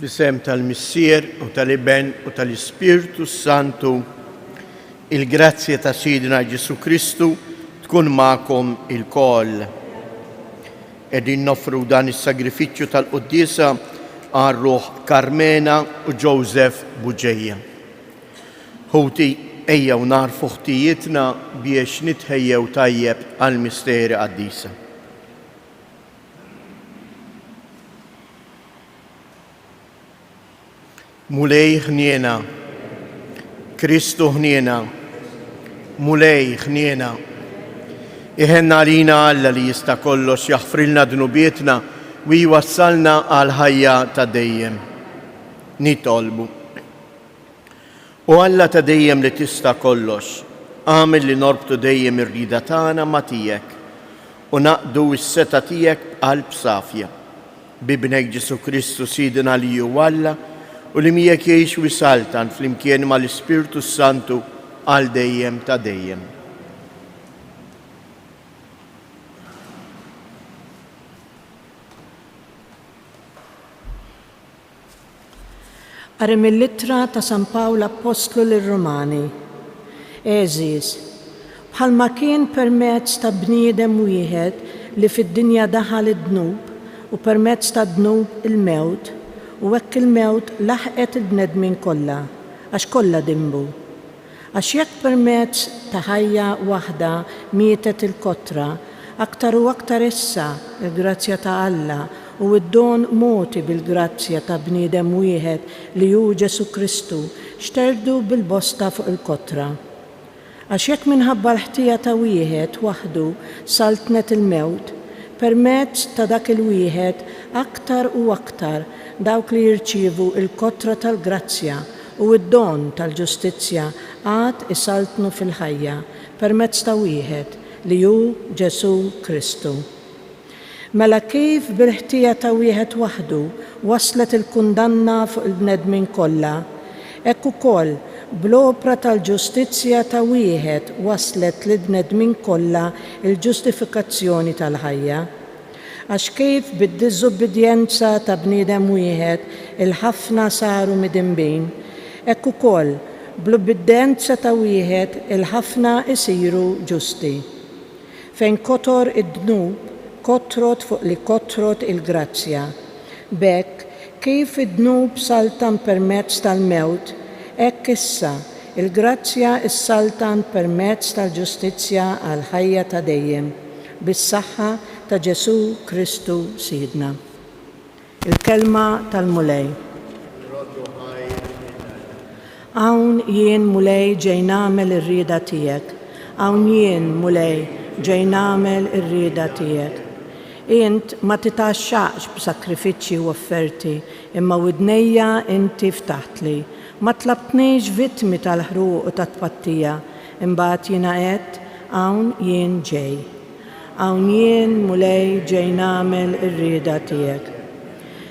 Fisem tal-Missier u tal-Iben u tal-Ispirtu Santu, il-grazzja ta' Sidna Ġesu Kristu tkun ma'kom il-koll. Edin nofru dan is-sagrifiċċju tal-Qudiesa għar-Ruħ Carmena u Joseph Buġejja. Ħuti ejja u narfu ħtijietna biex nitħejjew tajjeb għal-misteri qaddisa. Mulej ħniena, Kristu ħniena, mulej ħniena. Iħenna għalina Alla li jista' kollox jaħfrilna dnubietna u jwassalna għal ħajja ta' dejjem. Nitolbu. U Alla ta' dejjem li tista' kollox, għamil li norbtu dejjem ir-rida tagħna ma' tiegħek u naqdu s-seta tiegħek b'qalb safja. Bibnek Ġesu Kristu Sidna li hu Alla u li miegħek jgħix u jsaltan flimkien mal-Ispirtu Santu għal dejjem ta' dejjem. Qari mill-ittra ta' San Pawlu Apostlu lir-Rumani. Eżiż, bħalma kien permezz ta' bniedem wieħed li fid-dinja daħal id-dnub u permezz ta' dnub il-mewt, u hekk il-mewt laħqet il-bnedmin kollha, għax kollha dimbu. Għax jekk permezz ta' ħajja waħda mietet il-kotra, aktar u aktar issa il-grazzja ta' Alla u d-don moti bil-grazzja ta' bniedem wieħed li hu Ġesu Kristu xterdu bil-bosta fuq il-kotra. Għax jekk minħabba l-ħtija ta' wieħed waħdu saltnet il-mewt, permezz ta' dak il-wieħed aktar u aktar dawk li jirċievu il-kotra tal-grazzja u d-don tal-ġustizzja għad isaltnu fil-ħajja permezz ta' wieħed li hu Ġesu Kristu. Mela kif bil-ħtija ta' wieħed waħdu waslet il-kundanna fuq il-bnedmin kollha, hekk ukoll bl-opra tal-ġustizzja ta' wieħed waslet lill-bnedmin kollha il-ġustifikazzjoni tal-ħajja. Għax kif bid-diżubbidjenza ta' bniedem wieħed il-ħafna saru midinbin, hekk ukoll bl-obbedienza ta' wieħed il-ħafna isiru ġusti. Fejn kotor id-dnub, kotrot fuq li kotrot il-grazzja. Bekk, kif id-dnub saltan permezz tal-mewt, hekk issa il-grazzja issaltan permezz tal-ġustizzja għal ħajja ta' dejjem, bis-saħħa ta' Ġesu Kristu Sidna. Il-kelma tal-mulej. Hawn jien mulej ġej nagħmel ir-rieda tiegħek. Hawn jien mulej ġej nagħmel ir-rieda tiegħek. Int ma titaxxaqx b'sakrifiċċji u offerti, imma widnejja inti ftaħtli. Ma tlabtnix vittmi tal-ħruq u tat-tpattija, imbagħad jiena qed hawn jien ġej. Hawn jien mulej ġej nagħmel ir-rieda tiegħek.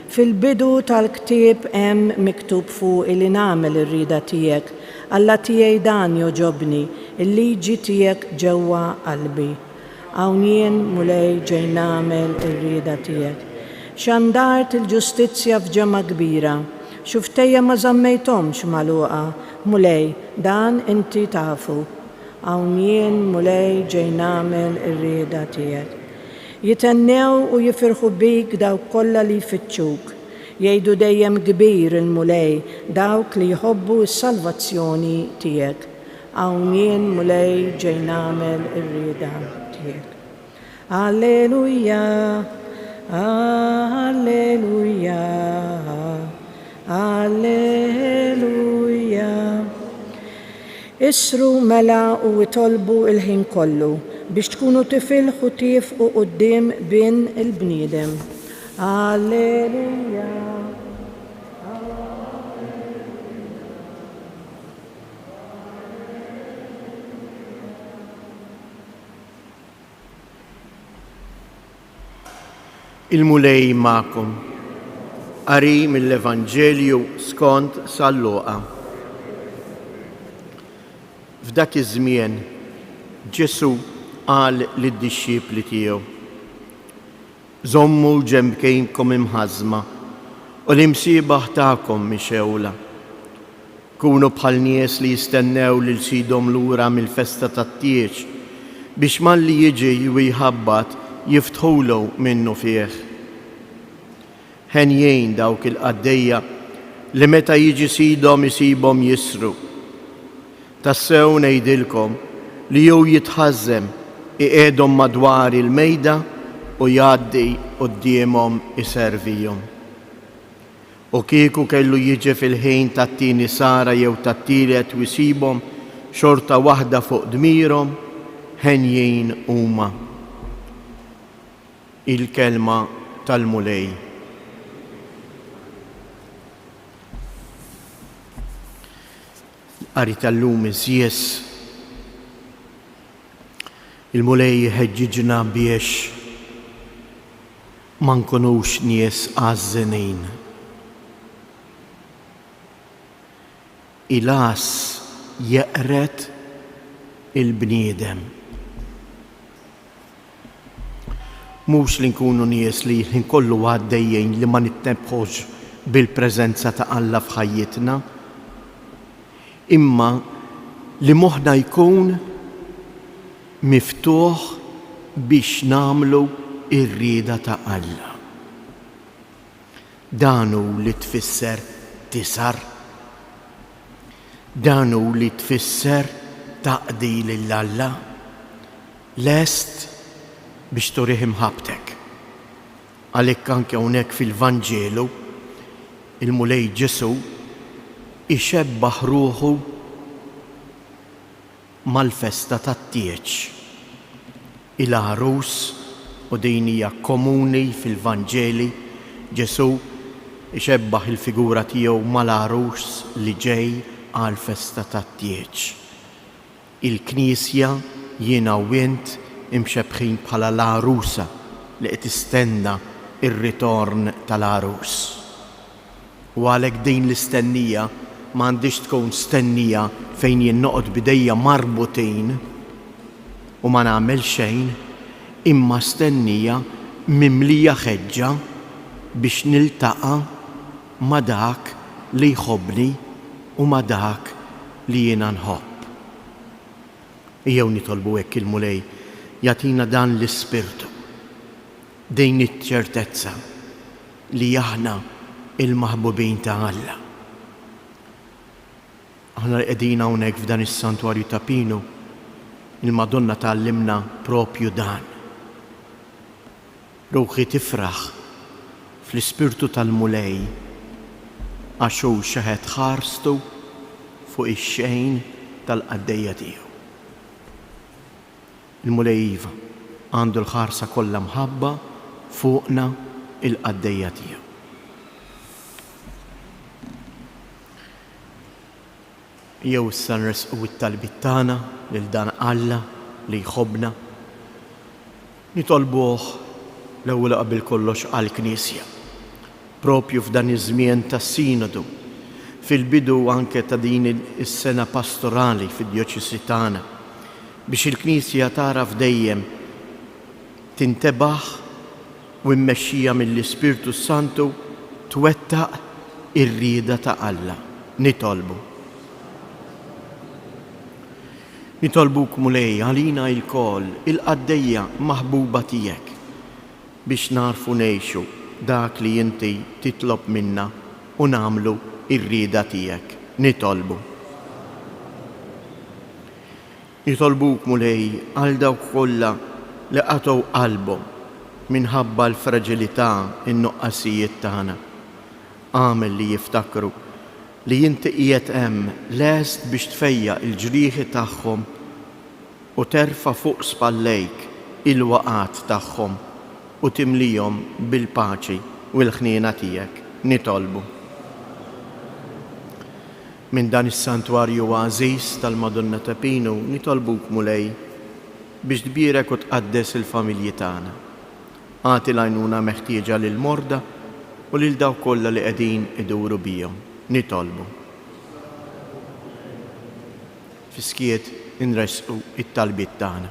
Fil-bidu tal-ktieb hemm miktub fuq li nagħmel ir-rieda tiegħek, Alla tiegħi dan joġobni, il-liġi tiegħek ġewwa qalbi. Hawn jien mulej ġej nagħmel ir-rieda tiegħek. X'għandart il-ġustizzja f'ġemma kbira, xuftejja ma żammejthomx magħluqa, mulej dan inti tafu. Hawn jien mulej ġej nagħmel ir-rieda tiegħek. Jitennew u jifirħu bik dawk kollha li jfittxuk, jgħidu dejjem kbir il-mulej dawk li jħobbu s-salvazzjoni tiegħek. Hawn jien mulej ġej nagħmel ir-rieda tiegħek. Alleluja, alleluja, alleluja. Isru mela u itolbu il-ħin kollu biex tkunu tifilħu tifqu quddiem bin il-bniedem. Alleluja. Il-mulej ma'kom. Qari mill-Evanġelju skont San Luqa. F'dak iż-żmien Ġesu qal lid-dixxipli tiegħu: Żommu ġembkejnkom imħażma u l-imsiebaħ tagħkom mixewla. Kunu bħal nies li jistennew lil sidhom lura mill-festa tat-tieġ biex malli jiġi u jħabbat jiftħulu minnu fih. Ħenjejn dawk il-qaddejja li meta jiġi sidhom isibhom jisru. Tassew ngħidilkom li jew jitħażem iqiegħdhom madwar il-mejda u jgħaddi qudiemhom iservihom. U kieku kellu jiġi fil-ħin tat-tieni sara jew tat-tielet u jsibhom xorta waħda fuq dmirhom, ħenjin huma. Il-kelma tal-mulej. Qari tal-lum iżjes il-mulej jħeġġiġna biex ma nkunux nies għażenin. Il-għas jeqret il-bniedem. Mhux li nkunu nies li nkollu għaddejjin li ma nittebħux bil-preżenza ta' Alla f'ħajjitna, imma li moħħna jkun miftuħ biex nagħmlu ir-rieda ta' Alla. Danu li tfisser tisar. Danu li tfisser taqdi lil Alla, lest biex turih imħabtek. Għalhekk anke hawnhekk fil-Vanġelu il-mulej Ġesu ixebbaħ ruħu mal-festa tat-tieġ. Il-għarus, u din hija komuni fil-Vanġeli, Ġesu ixebbaħ il-figura tiegħu mal-għarus li ġej għall-festa tat-tieġ. Il-Knisja jiena u int imxebħin bħala l-għarusa li qed tistenna ir-ritorn tal-għarus. U għalhekk din l-istennija m'għandix tkun stennija fejn jien noqgħod bidejja marbutin u ma nagħmel xejn, imma stennija mimlija ħeġġa biex niltaqa' ma' dak li jħobbni u ma' dak li jiena nħobb. Ejjew nitolbu hekk il-mulej jagħtina dan l-ispirtu, din iċ-ċertezza li aħna il-maħbubin ta' Alla. Aħna qegħdin hawnhekk f'dan is-santwarju ta' Pinu, il-Madonna tgħallimna propju dan. Ruħi tifraħ fl-ispirtu tal-mulej għax hu xeħed ħarstu fuq ix-xejn tal-qaddejja tiegħu. Il-mulej iva għandu l-ħarsa kollha mħabba fuqna il-qaddejja tiegħu. Jew issa nresqu t-talbit tagħna lil dan Alla li jħobbna. Nitolbuh l-ewwel qabel kollox għall-Knisja. Propju f'dan iż-żmien tas-Sinodu, fil-bidu anke ta' din is-sena pastorali fid-Djoċesi tagħna, biex il-Knisja taraf dejjem tintebaħ u mmexxija mill-Ispirtu Santu twettaq ir-rieda ta' Alla. Nitolbuk mulej għalina il-kol il-qaddejja maħbuba tiegħek biex narfu ngħixu dak li inti titlob minna u nagħmlu ir-rieda tiegħek. Nitolbuk mulej għal dawk kollha li qatgħu qalbhom minħabba l-fraġilità in-nuqqasijiet tagħna. Għamel li jiftakru li inti qiegħed hemm lest biex tfejjaq il-ġrieħi tagħhom u terfa' fuq spallejk il-waqat tagħhom u timlihom bil-paċi u l-ħniena tiegħek. Nitolbu. Minn dan is-santwarju għażiż tal-Madonna ta' Pinu nitolbuk mulej biex tbierek u tqaddes il-familji tagħna. Għati l-għajnuna meħtieġa lill-morda u lil dawk kollha li qegħdin iduru bihom. Nitolbu. Fiskiet inresqu it-talbiet tagħna.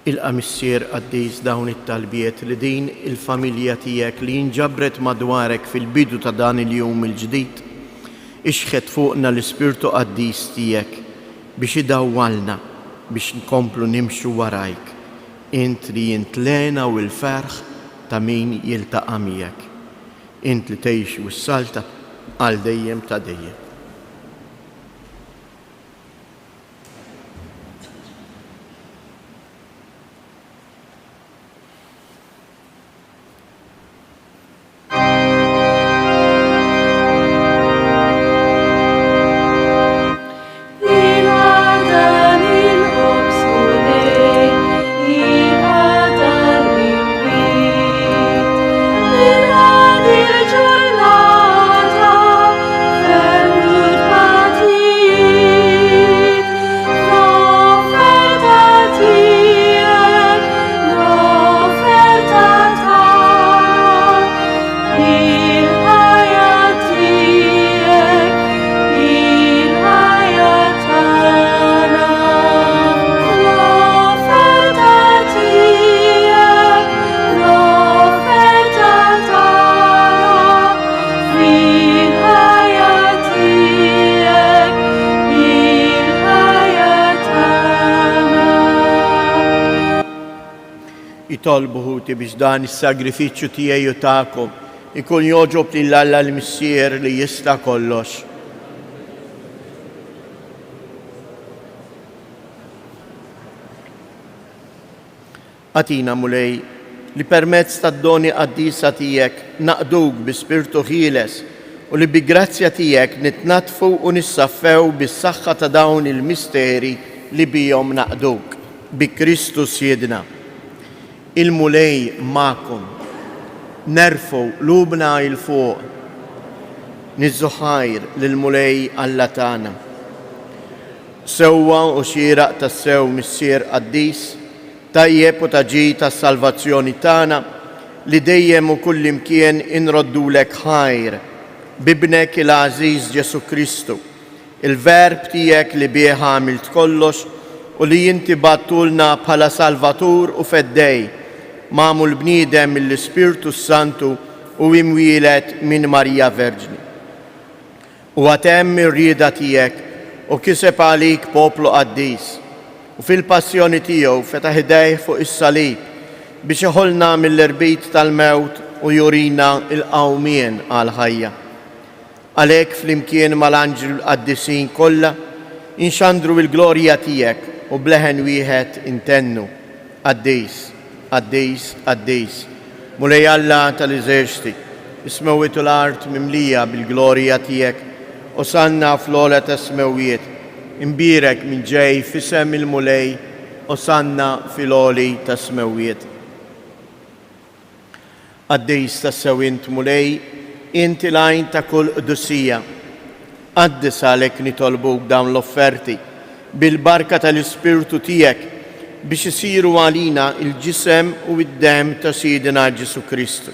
il-qamissier qaddis dawn it-talbiet li din il-familja tiegħek li jinġabret madwarek fil-bidu ta' dan il-jum il-ġdid. Ixħed fuqna l-Ispirtu qaddis tiegħek biex idawwalna biex nkomplu nimxu warajk. Int li jintlena u l-ferħ ta' min jiltaqa' miegħek. Int li tgħix u s-salta għal dejjem ta' dejjem. Jitolbuħuti biex dan is-sagrifiċċju tiegħi u tagħkom ikun joġob lill-Alla l-Missier li jista' kollox. Atina mulej li permezz tad-doni qaddisa tiegħek naqduk bi spirtu ħieles u li bi grazzja tiegħek nitnatfu u nissaffew bis-saħħa ta' dawn il-misteri li bihom naqduk bi Kristus Siedna. Il-mulej ma'kom, nerfu lubna il-fuq, nizzuħajr l-mulej Alla tagħna. Sewwa u xieraq tas-sew missier qaddis, tajjeb u taġi tas-salvazzjoni tagħna li dejjem u kullimkien inroddulek ħajr bibnek il-Għażiż Ġesu Kristu, il-Verb tiegħek li bih għamilt kollox u li inti battulna bħala Salvatur u feddej mamul bniedem mill-Ispirtu Santu u imwielet minn Marija Verġni. U għatem ir-rieda tiegħek u kiseb għalik poplu qaddis u fil-passjoni tiegħu fetaħ idejh fuq is-salib biex iħolna mill-irbit tal-mewt u jurina il-qawmien għal-ħajja. Għalhekk flimkien mal-anġli qaddisin kollha inxandru il-glorja tiegħek u bleħen wieħed intennu qaddis. Qaddis, qaddis, mulej Alla tal-eżerċiti, ismewiet l-art mimlija bil-glorja tiegħek, osanna fl-ola ta' smewiet, imbirek minn ġej fisem il-mulej, osanna fil-oli ta' smewiet. Qaddis ta' sewint mulej, inti lajn ta' kull qdusija, qaddis għalek nitolbuk dawn l-offerti, bil-barka tal-Ispirtu tiegħek, biex isiru għalina il-ġisem u id-dem ta' Sidina Ġesu Kristu.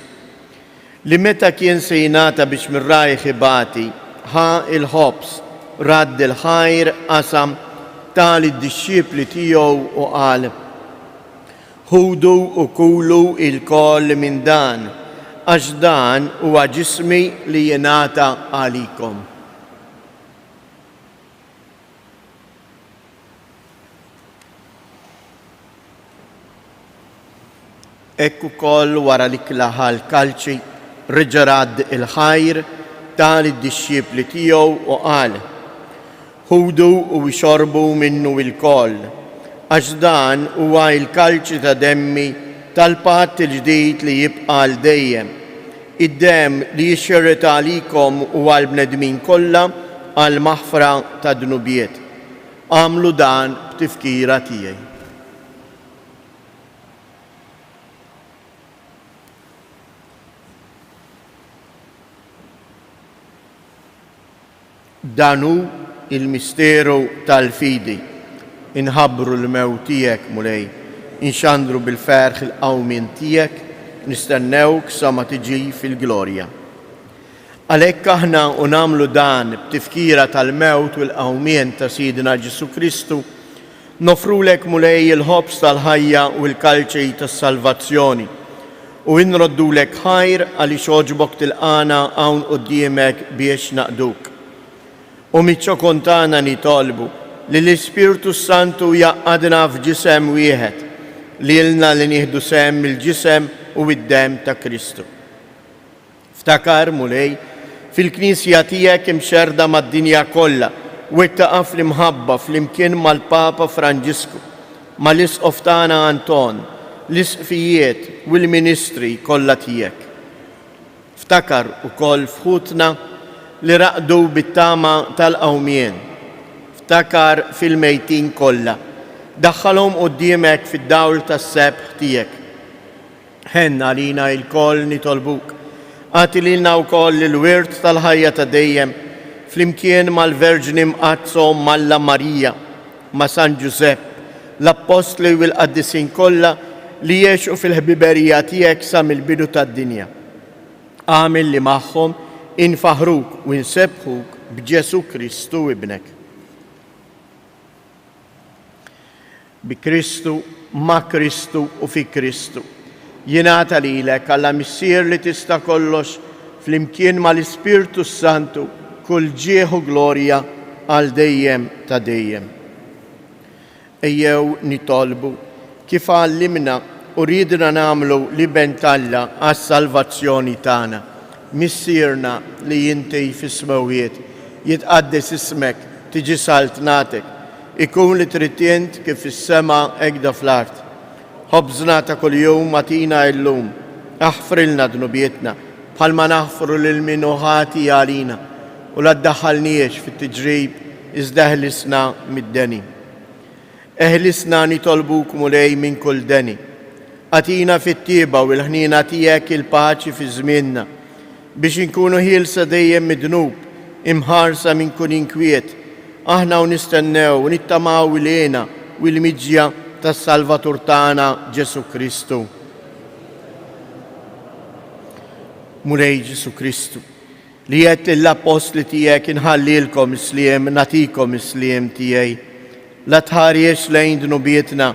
Li meta kien se jingħata biex mir-rajħ ibati, ħa il-ħobs, radd il-ħajr qasam tal id-dixxiepli tiegħu u qal: ħudu u kulu il-koll minn dan, għax dan huwa ġismi li jingħata għalikom. Ekku koll wara li klaħal kalċi reġarad il-ħajr tal id-dixxiepli tiegħu u qal: ħudu u xorbu minnu il-koll, għax dan huwa il-kalċi ta' demmi tal-patt il-ġdid li jibqa' l dejjem. Id-dem li jixxerret għalikom u għal-bnedmin kollha għal maħfra ta' dnubiet. Għamlu dan b'tifkira tiegħi. Danu il-misteru tal-fidi, inħabbru l-mew tiegħek mulej, inxandru bil-ferħ il-qawmien tiegħek, nistennewk sa ma tiġi fil-glorja. Għalhekk aħna nagħmlu dan b'tifkira tal-mewt u l-qawmien ta' Sidina Ġesu Kristu, Nofrulek mulej il-ħobs tal-ħajja u l-kalċej tas-salvazzjoni. U inroddulek ħajr għaliex oġbok tilqana hawn quddiemek biex naqduk. U miċ-ċokontana nitolbu li l-Ispirtu Santu jaqadna f'ġisem wieħed li lna li nieħdu sem il-ġisem u id-dem ta' Kristu. Ftakar mulej fil-Knisja tiegħek imxerda mad-dinja kollha u ittaqa' fl-imħabba fl-imkien mal-Papa Franġisku, mal-Isqof tagħna Anton, l-isqfijiet u l-ministri kollha tiegħek. Ftakar ukoll fħutna li raqdu bit-tama tal-qawmien. Ftakar fil-mejtin kollha. Daħħalhom quddiemek fid-dawl tas-sebħ tiegħek. Ħenna lina l-koll nitolbuk. Għati lilna wkoll il-wirt tal-ħajja ta' dejjem flimkien mal-Verġni Mqazzo Malla Marija, ma' San Giusepp, l-Apostli u l-Qaddisin kollha li jgħixu fil-ħbiberija tiegħek sa mill-bidu tad-dinja. Għamil li magħhom infaħruk u nsebħuk b'Ġesu Kristu ibnek. Bi Kristu, ma' Kristu u fi Kristu. Jingħata lilek Alla Missier li tista' kollox flimkien mal-Ispirtu Santu kull ġieħu glorja għal dejjem ta' dejjem. Ejjew nitolbu kif għallimna u ridna nagħmlu li bentalla għas-salvazzjoni tagħna. Missierna li inti fis-smawiet jitqaddes ismek, tiġi saltnatek, ikun li trid kif fis-sema hekk fl-art. Ħobżna ta' kuljum matina llum, aħfrilna dnubietna bħalma naħfru lil min ħati għalina u la ddaħħalniex fit-tiġrib iżda eħlisna mid-deni. Eħlisna nitolbuk mulej minn kull deni. Atina fit-tieba u l-ħnina tiegħek il-paċi fi żmienna biex inkunu ħielsa dejjem mid-dnub, imħarsa minn kull inkwiet. Aħna u nistennew u nittamaw ilena u l-miġja tas-Salvatur tagħna Ġesu Kristu. Mulej Ġesu Kristu, li qed lill-Apostli tiegħek inħallilkom isliem, natikom isliem tiegħi. La tħares lejn dnubietna,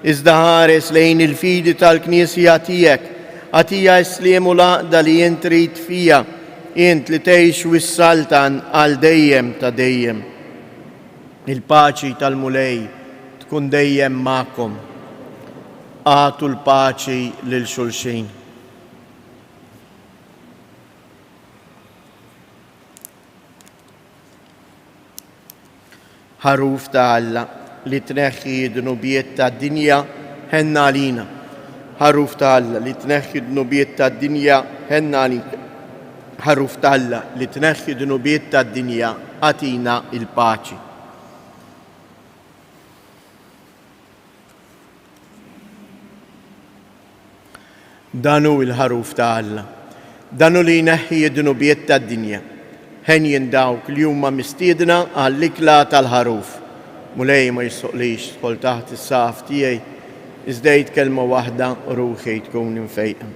iżda ħares lejn il-fidi tal-Knisja tiegħek. Għatija isliem u laqda li jien trid fija, int li tgħix wis-saltan għal dejjem ta' dejjem. Il-paċi tal-mulej tkun dejjem magħkom. Għatu l-paċi lil xulxin. Ħaruf ta' Alla li tneħħi d-dnubiet tad-dinja ħenna għalina. Ħaruf ta' Alla li tneħħi d-dnubiet tad-dinja ħenna għalina. Ħaruf ta' Alla li tneħħi d-dnubiet tad-dinja għatina il-paċi. Danu il-ħaruf ta' Alla. Danu li jneħħi d-dnubiet tad-dinja. Ħen dawk li huma mistiedna għall-ikla tal-ħaruf. Mulej ma jissoqlix tħol taħt is-saf tiegħi, iżda kelma waħda ruħi tkun infejqa.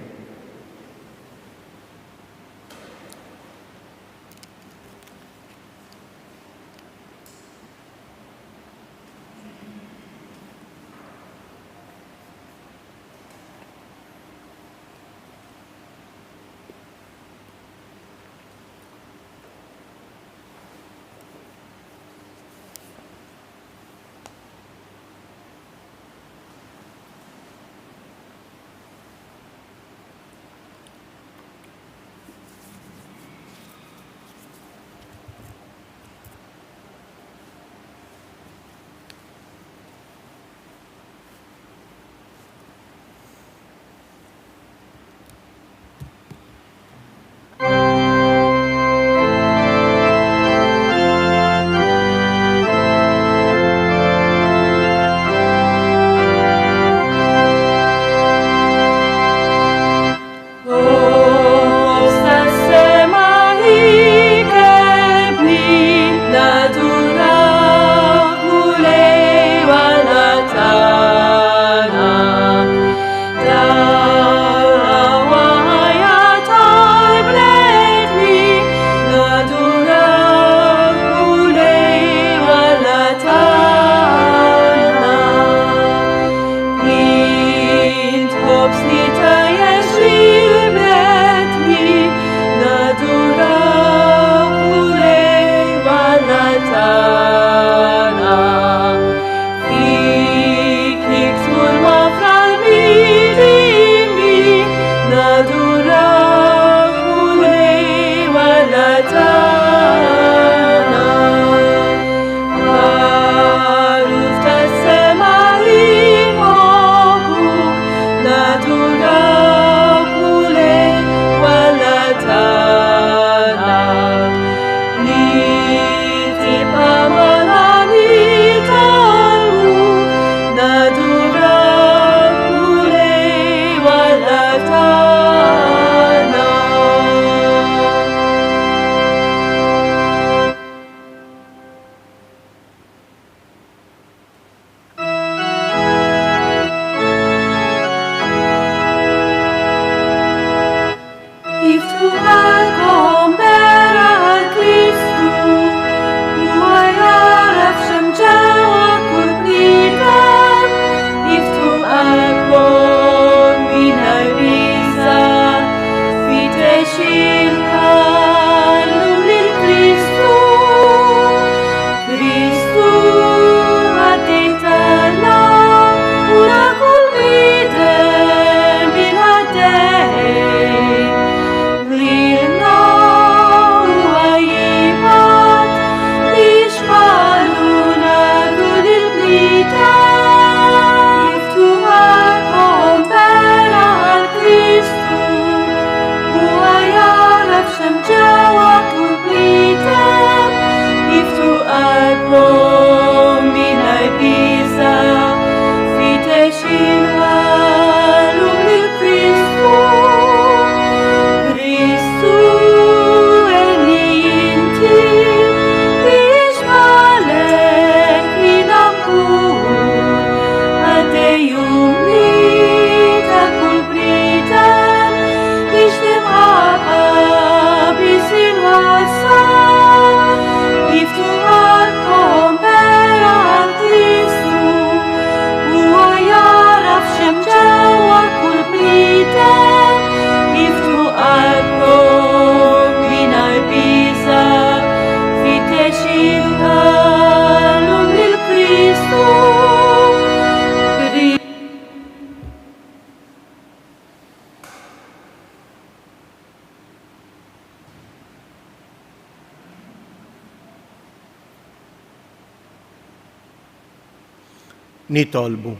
nitolbu.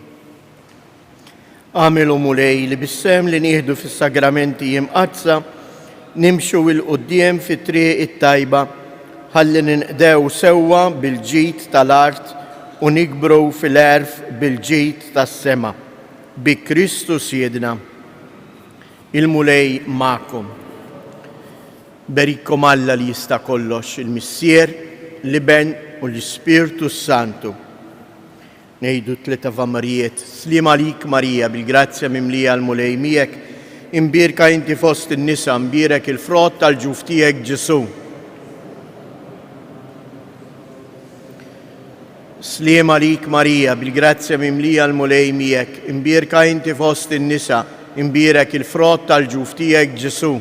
Għamilu mulej li bissem li nieħdu fis-sagramenti jimqazza nimxu il-qudiem fit-triq it-tajba ħalli ninqdew sewwa bil-ġid tal-art u nikbru fil-għerf bil-ġid tas-sema. Bi Kristu Siedna. Il-mulej ma'kom. Berikkom Alla li jista' kollox, il-Missier, l-Iben u l-Ispirtu Santu. Nejdu tleta Marijiet, slima lik Marija, bil-grazzja mimlija l-mulej miegħek, imbirka inti fost in-nisa, imbirek il-frott tal-ġuf tiegħek Ġesu. Slima lik Marija, bil-grazzja mimlija l-mulej miegħek, imbirka inti fost in-nisa, imbirek il-frott tal-ġuf tiegħek Ġesu.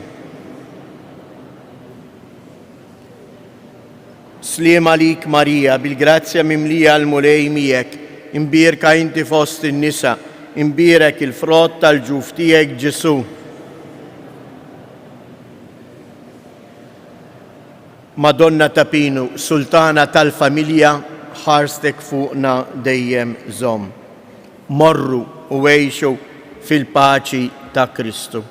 Slima lik Marija, bil-grazzja mimlija l-mulej miegħek, imbirka inti fost in-nisa, imbirek il-frott tal-ġuf tiegħek Ġesu. Madonna ta' Pinu, Sultana tal-familja, ħarstek fuqna dejjem żomm. Morru u għejxu fil-paċi ta' Kristu.